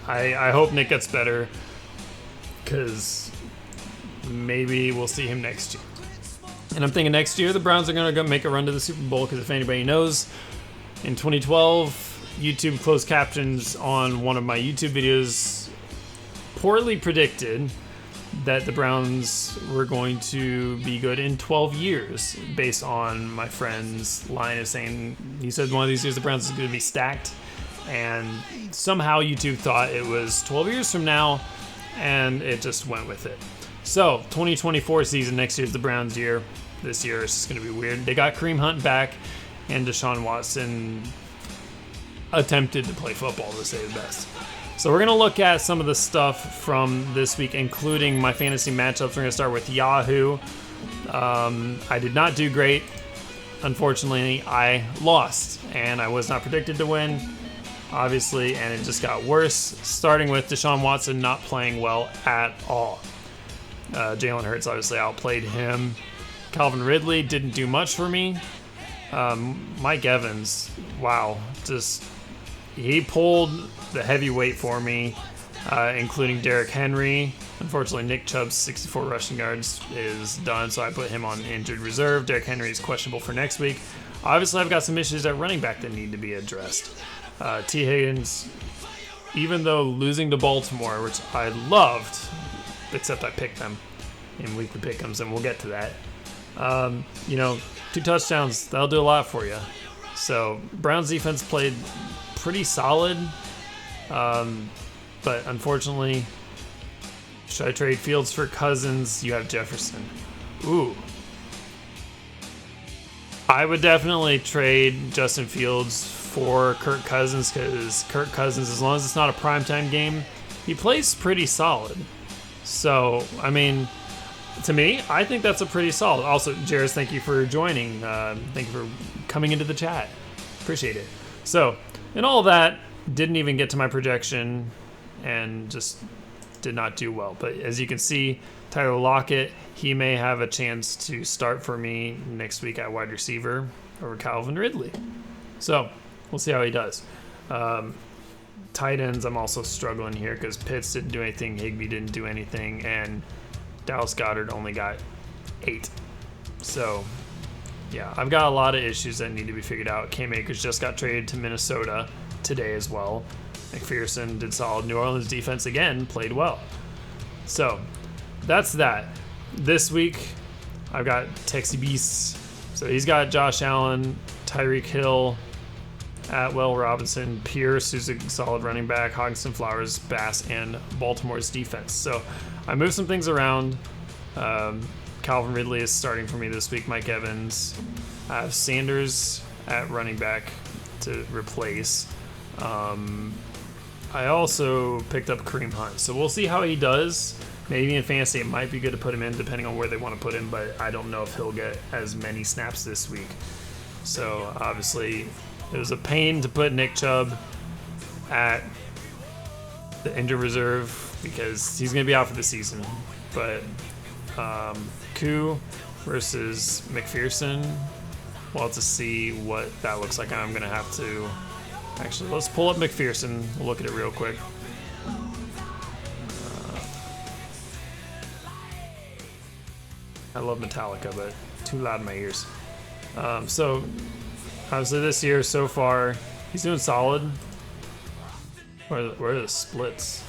I hope Nick gets better, because maybe we'll see him next year. And I'm thinking next year the Browns are going to make a run to the Super Bowl, because if anybody knows, in 2012, YouTube closed captions on one of my YouTube videos poorly predicted that the Browns were going to be good in 12 years, based on my friend's line of saying, he said one of these years the Browns is going to be stacked, and somehow YouTube thought it was 12 years from now, and it just went with it. So 2024 season, next year's the Browns year. This year it's just going to be weird. They got Kareem Hunt back, and Deshaun Watson attempted to play football, to say the best. So we're going to look at some of the stuff from this week, including my fantasy matchups. We're going to start with Yahoo. I did not do great. Unfortunately, I lost, and I was not predicted to win, obviously, and it just got worse, starting with Deshaun Watson not playing well at all. Jalen Hurts obviously outplayed him. Calvin Ridley didn't do much for me. Mike Evans, wow, just he pulled the heavyweight for me, including Derrick Henry. Unfortunately, Nick Chubb's 64 rushing yards is done, so I put him on injured reserve. Derrick Henry is questionable for next week. Obviously, I've got some issues at running back that need to be addressed. T. Higgins, even though losing to Baltimore, which I loved, except I picked them in weekly pick'ems, and we'll get to that. 2 touchdowns, that'll do a lot for you. So Browns defense played pretty solid, but unfortunately, should I trade Fields for Cousins? You have Jefferson. Ooh. I would definitely trade Justin Fields for Kirk Cousins, because Kirk Cousins, as long as it's not a primetime game, he plays pretty solid. So, I mean, to me, I think that's a pretty solid. Also, Jairus, thank you for joining. Thank you for coming into the chat. Appreciate it. So, in all that, didn't even get to my projection and just did not do well. But as you can see, Tyler Lockett, he may have a chance to start for me next week at wide receiver over Calvin Ridley. So, we'll see how he does. Tight ends, I'm also struggling here because Pitts didn't do anything, Higbee didn't do anything, and Dallas Goedert only got 8. So, yeah, I've got a lot of issues that need to be figured out. Cam Akers just got traded to Minnesota today as well. McPherson did solid. New Orleans defense, again, played well. So, that's that. This week, I've got Texie Beasts. So, he's got Josh Allen, Tyreek Hill, Atwell, Robinson, Pierce, who's a solid running back, Hogginson, Flowers, Bass, and Baltimore's defense. So I moved some things around. Calvin Ridley is starting for me this week. Mike Evans. I have Sanders at running back to replace. I also picked up Kareem Hunt. So we'll see how he does. Maybe in fantasy it might be good to put him in depending on where they want to put him, but I don't know if he'll get as many snaps this week. So obviously it was a pain to put Nick Chubb at the injured reserve because he's going to be out for the season. But Koo versus McPherson, we'll have to see what that looks like. I'm going to have to... Actually, let's pull up McPherson. We'll look at it real quick. I love Metallica, but too loud in my ears. So... Obviously this year so far, he's doing solid. Where are the splits?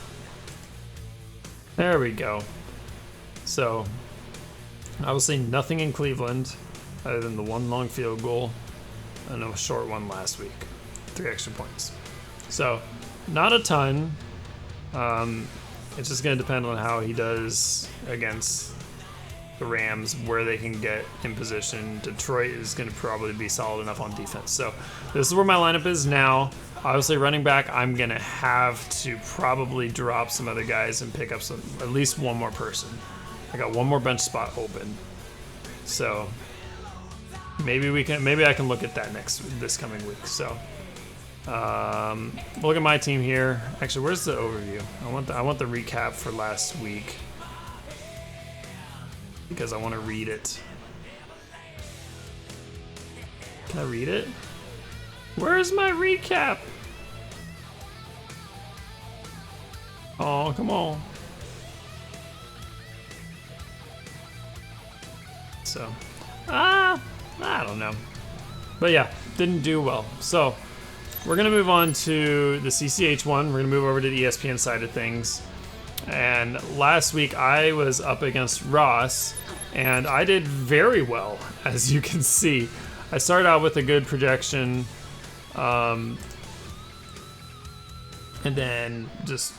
There we go. So, obviously nothing in Cleveland other than the one long field goal and a short one last week. 3 extra points. So, not a ton. It's just going to depend on how he does against the Rams, where they can get in position. Detroit is going to probably be solid enough on defense. So this is where my lineup is now. Obviously running back, I'm going to have to probably drop some other guys and pick up at least one more person. I got one more bench spot open. So maybe I can look at that this coming week. So look at my team here. Actually, where's the overview? I want the recap for last week, because I want to read it. Can I read it? Where's my recap? Oh, come on. So, I don't know. But yeah, didn't do well. So, we're going to move on to the CCH one. We're going to move over to the ESPN side of things. And last week I was up against Ross, and I did very well, as you can see. I started out with a good projection, and then just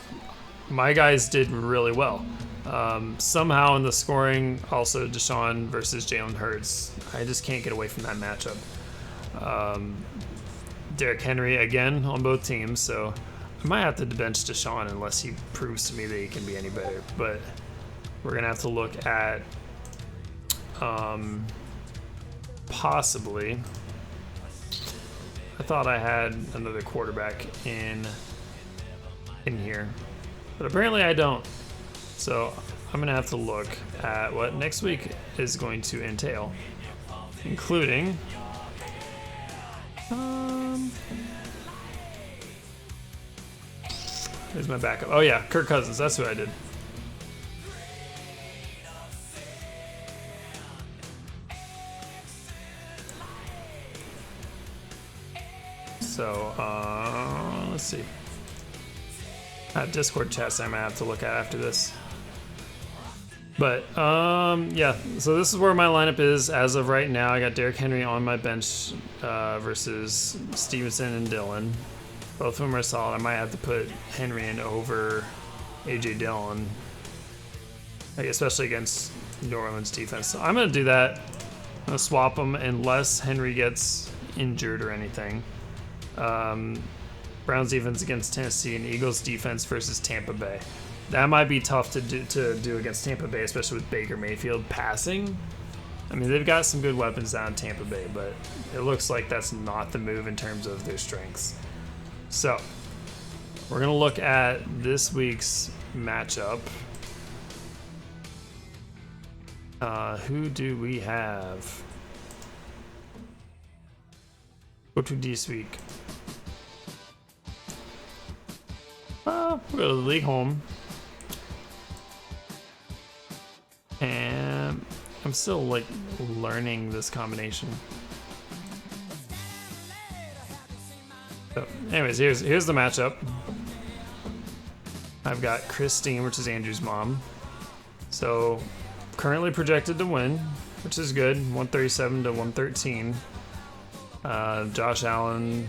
my guys did really well. Somehow in the scoring, also Deshaun versus Jalen Hurts. I just can't get away from that matchup. Derrick Henry again on both teams, so I might have to bench Deshaun unless he proves to me that he can be any better. But we're going to have to look at possibly. I thought I had another quarterback in here, but apparently I don't. So I'm going to have to look at what next week is going to entail, including there's my backup. Oh yeah, Kirk Cousins. That's who I did. So let's see. Discord chats I might have to look at after this. But yeah, so this is where my lineup is as of right now. I got Derrick Henry on my bench versus Stevenson and Dillon. Both of them are solid. I might have to put Henry in over AJ Dillon, especially against New Orleans defense. So I'm going to do that. I'm going to swap them unless Henry gets injured or anything. Browns defense against Tennessee and Eagles defense versus Tampa Bay. That might be tough to do against Tampa Bay, especially with Baker Mayfield passing. I mean, they've got some good weapons down in Tampa Bay, but it looks like that's not the move in terms of their strengths. So, we're going to look at this week's matchup. Who do we have? Go to this week. We'll go to the league home. And I'm still like learning this combination. So, anyways, here's the matchup. I've got Christine, which is Andrew's mom. So currently projected to win, which is good, 137 to 113. Josh Allen,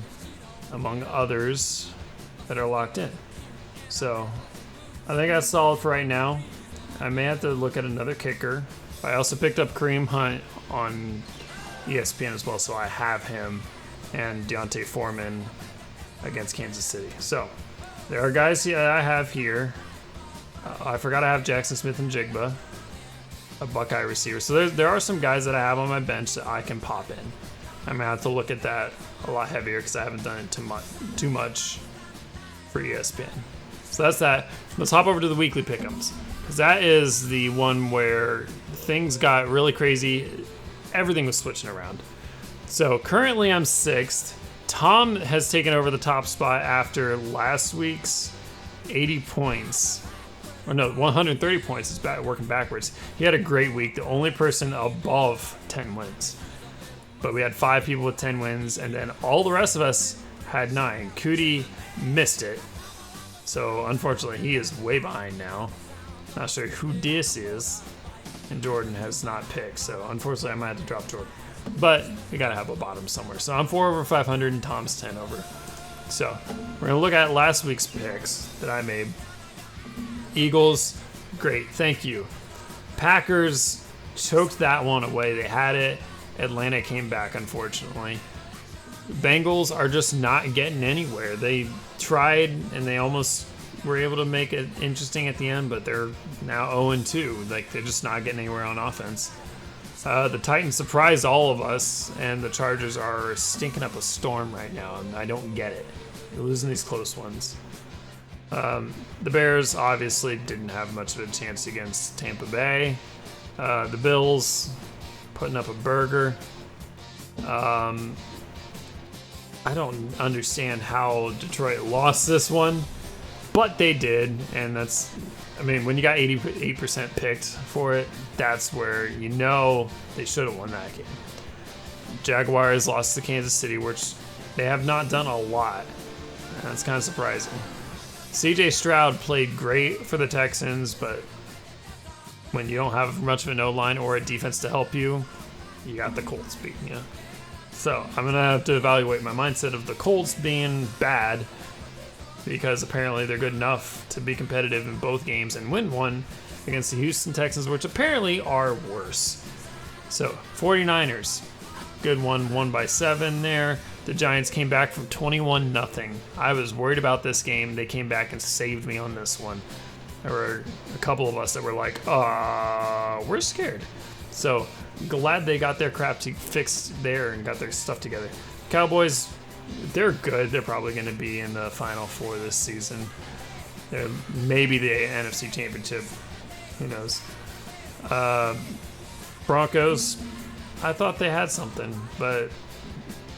among others that are locked in. So I think that's solid for right now. I may have to look at another kicker. I also picked up Kareem Hunt on ESPN as well, so I have him and Deontay Foreman against Kansas City. So there are guys that I have here. I forgot I have Jackson Smith and Jigba, a Buckeye receiver. So there are some guys that I have on my bench that I can pop in. I'm gonna have to look at that a lot heavier because I haven't done it too much for ESPN. So that's that. Let's hop over to the weekly pick'ems, because that is the one where things got really crazy. Everything was switching around. So currently I'm 6th. Tom has taken over the top spot after last week's 80 points. Or no, 130 points. It's working backwards. He had a great week. The only person above 10 wins. But we had 5 people with 10 wins, and then all the rest of us had 9. Cootie missed it. So unfortunately, he is way behind now. Not sure who this is. And Jordan has not picked. So unfortunately, I might have to drop Jordan. But we got to have a bottom somewhere. So I'm 4 over 500 and Tom's 10 over. So we're going to look at last week's picks that I made. Eagles, great. Thank you. Packers choked that one away. They had it. Atlanta came back, unfortunately. Bengals are just not getting anywhere. They tried, and they almost were able to make it interesting at the end, but they're now 0-2. Like, they're just not getting anywhere on offense. The Titans surprised all of us, and the Chargers are stinking up a storm right now, and I don't get it. They're losing these close ones. The Bears obviously didn't have much of a chance against Tampa Bay. The Bills putting up a burger. I don't understand how Detroit lost this one. But they did, and that's, I mean, when you got 88% picked for it, that's where you know they should have won that game. Jaguars lost to Kansas City, which they have not done a lot. That's kind of surprising. CJ Stroud played great for the Texans, but when you don't have much of an O-line or a defense to help you, you got the Colts beating you. So I'm going to have to evaluate my mindset of the Colts being bad, because apparently they're good enough to be competitive in both games and win one against the Houston Texans, which apparently are worse. So 49ers, good one, won by 7 there. The Giants came back from 21-0. I was worried about this game. They came back and saved me on this one. There were a couple of us that were like, we're scared. So glad they got their crap fixed there and got their stuff together. Cowboys, they're good. They're probably going to be in the Final Four this season. Maybe the NFC Championship. Who knows? Broncos, I thought they had something, but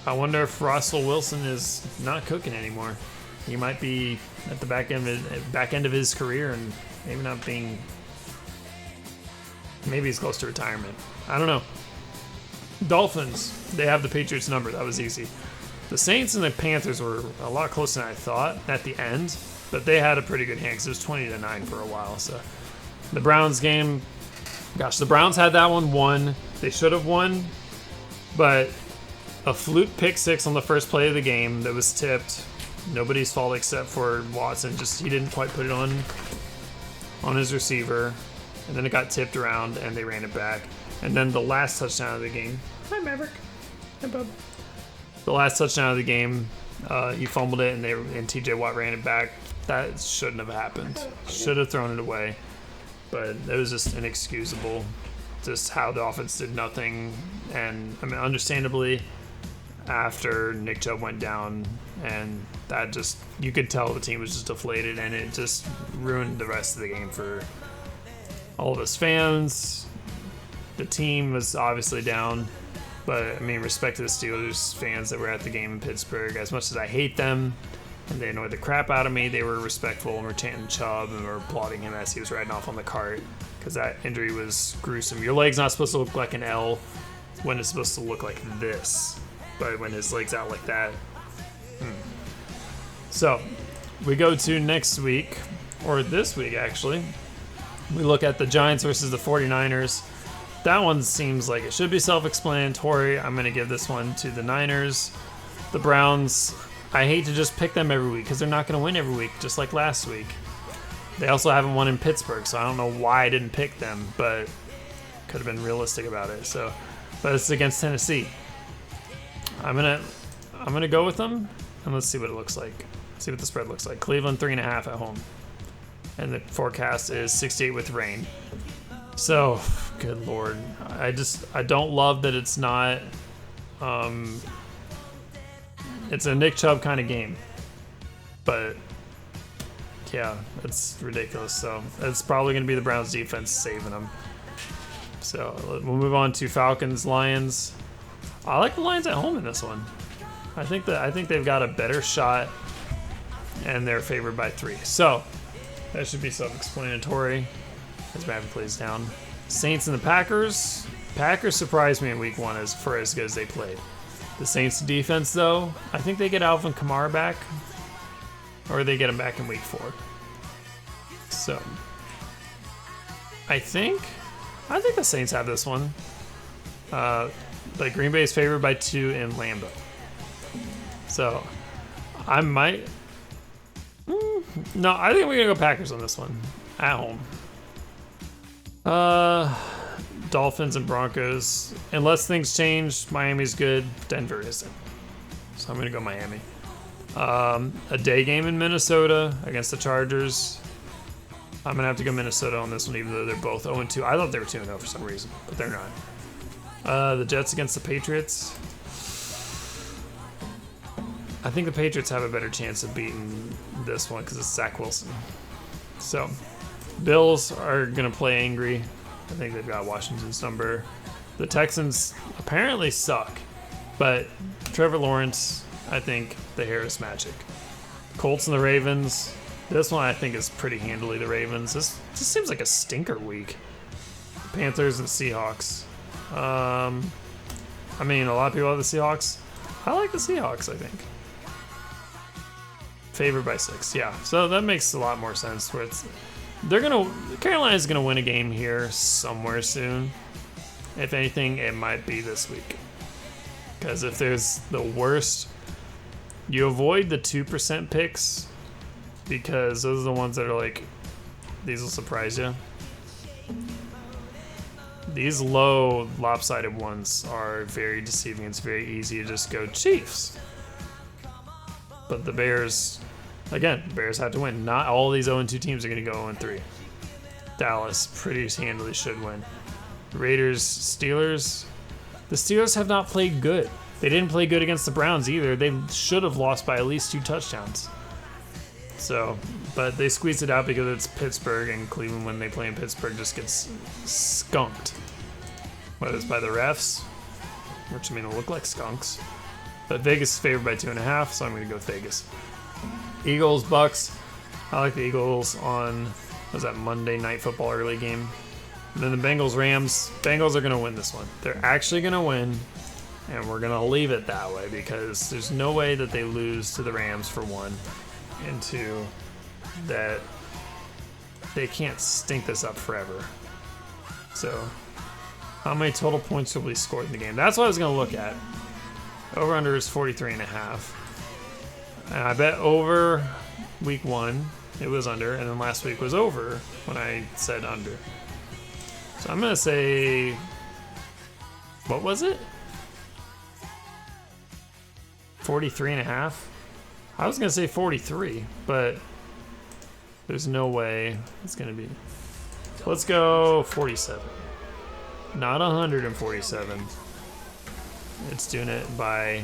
I wonder if Russell Wilson is not cooking anymore. He might be at the back end of his career and maybe not being. Maybe he's close to retirement. I don't know. Dolphins, they have the Patriots number. That was easy. The Saints and the Panthers were a lot closer than I thought at the end, but they had a pretty good hand because it was 20-9 for a while. So the Browns game, gosh, the Browns had that one won. They should have won, but a fluke pick 6 on the first play of the game that was tipped. Nobody's fault except for Watson. Just he didn't quite put it on his receiver, and then it got tipped around and they ran it back. And then the last touchdown of the game. Hi, Maverick. Hi, bub. The last touchdown of the game, he fumbled it, and T.J. Watt ran it back. That shouldn't have happened. Should have thrown it away. But it was just inexcusable. Just how the offense did nothing. And, I mean, understandably, after Nick Chubb went down, and that just, you could tell the team was just deflated, and it just ruined the rest of the game for all of us fans. The team was obviously down, but I mean, respect to the Steelers fans that were at the game in Pittsburgh. As much as I hate them and they annoyed the crap out of me, they were respectful and were chanting Chubb and were applauding him as he was riding off on the cart, because that injury was gruesome. Your leg's not supposed to look like an L when it's supposed to look like this, but when his leg's out like that. So we go to next week, or this week actually. We look at the Giants versus the 49ers. That one seems like it should be self-explanatory. I'm going to give this one to the Niners. The Browns, I hate to just pick them every week because they're not going to win every week, just like last week. They also haven't won in Pittsburgh, so I don't know why I didn't pick them, but could have been realistic about it. So, but it's against Tennessee. I'm gonna go with them, and let's see what it looks like. See what the spread looks like. Cleveland 3.5 at home, and the forecast is 68 with rain. So, good Lord. I don't love that it's not, it's a Nick Chubb kind of game. But, yeah, it's ridiculous. So, it's probably going to be the Browns defense saving them. So, we'll move on to Falcons, Lions. I like the Lions at home in this one. I think they've got a better shot, and they're favored by 3. So, that should be self-explanatory. As Maverick plays down. Saints and the Packers. Packers surprised me in week 1 as good as they played. The Saints defense, though, I think they get Alvin Kamara back, or they get him back in week 4. So, I think the Saints have this one. But Green Bay is favored by 2 in Lambeau. So, I might. No, I think we're gonna go Packers on this one at home. Dolphins and Broncos. Unless things change, Miami's good. Denver isn't. So I'm going to go Miami. A day game in Minnesota against the Chargers. I'm going to have to go Minnesota on this one, even though they're both 0-2. I thought they were 2-0 for some reason, but they're not. The Jets against the Patriots. I think the Patriots have a better chance of beating this one because it's Zach Wilson. So, Bills are going to play angry. I think they've got Washington's number. The Texans apparently suck, but Trevor Lawrence, I think the Harris magic. Colts and the Ravens. This one I think is pretty handily the Ravens. This seems like a stinker week. Panthers and Seahawks. I mean, a lot of people have the Seahawks. I like the Seahawks, I think. Favored by 6, yeah. So that makes a lot more sense. Where Carolina's gonna win a game here somewhere soon. If anything, it might be this week. Because if there's the worst, you avoid the 2% picks because those are the ones that are like, these will surprise you. These low lopsided ones are very deceiving. It's very easy to just go Chiefs. But the Bears, again, Bears have to win. Not all these 0-2 teams are going to go 0-3. Dallas pretty handily should win. Raiders, Steelers. The Steelers have not played good. They didn't play good against the Browns either. They should have lost by at least 2 touchdowns. So, but they squeezed it out because it's Pittsburgh, and Cleveland, when they play in Pittsburgh, just gets skunked. Whether it's by the refs, which I mean, will look like skunks. But Vegas is favored by 2.5, so I'm going to go with Vegas. Eagles, Bucks. I like the Eagles on, was that Monday Night Football early game? And then the Bengals, Rams. Bengals are going to win this one. They're actually going to win, and we're going to leave it that way because there's no way that they lose to the Rams for 1. And 2, that they can't stink this up forever. So, how many total points will be scored in the game? That's what I was going to look at. Over-under is 43.5. And I bet over week 1, it was under, and then last week was over when I said under. So I'm going to say, what was it? 43.5? I was going to say 43, but there's no way it's going to be. Let's go 47. Not 147. It's doing it by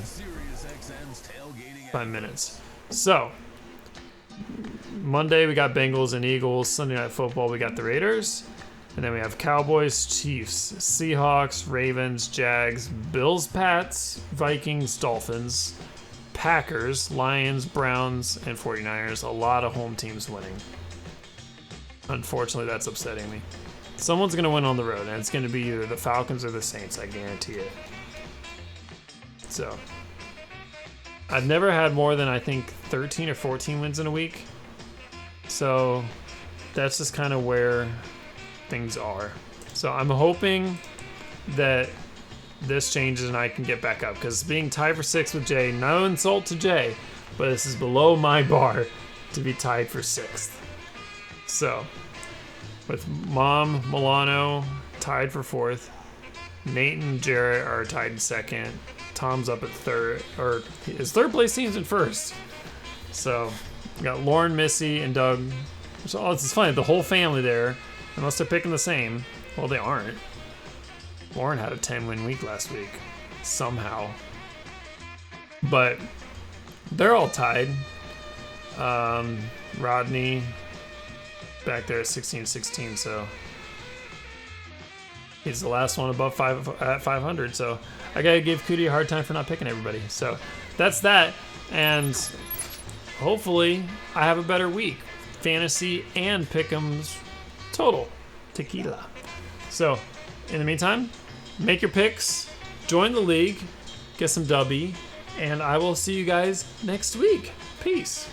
minutes. So, Monday we got Bengals and Eagles. Sunday Night Football we got the Raiders. And then we have Cowboys, Chiefs, Seahawks, Ravens, Jags, Bills, Pats, Vikings, Dolphins, Packers, Lions, Browns, and 49ers. A lot of home teams winning. Unfortunately, that's upsetting me. Someone's going to win on the road, and it's going to be either the Falcons or the Saints, I guarantee it. So, I've never had more than, I think, 13 or 14 wins in a week. So, that's just kind of where things are. So, I'm hoping that this changes and I can get back up, because being tied for 6th with Jay, no insult to Jay, but this is below my bar to be tied for 6th. So, with Mom, Milano tied for 4th, Nate and Jarrett are tied in 2nd, Tom's up at 3rd, or his 3rd place team's in 1st. So, we got Lauren, Missy, and Doug. So, it's funny, the whole family there, unless they're picking the same. Well, they aren't. Lauren had a 10-win week last week, somehow. But they're all tied. Rodney back there at 16-16, so he's the last one above 500. So I gotta give Cootie a hard time for not picking everybody. So that's that, and hopefully I have a better week, fantasy and pick'ems total tequila. So in the meantime, make your picks, join the league, get some W, and I will see you guys next week. Peace.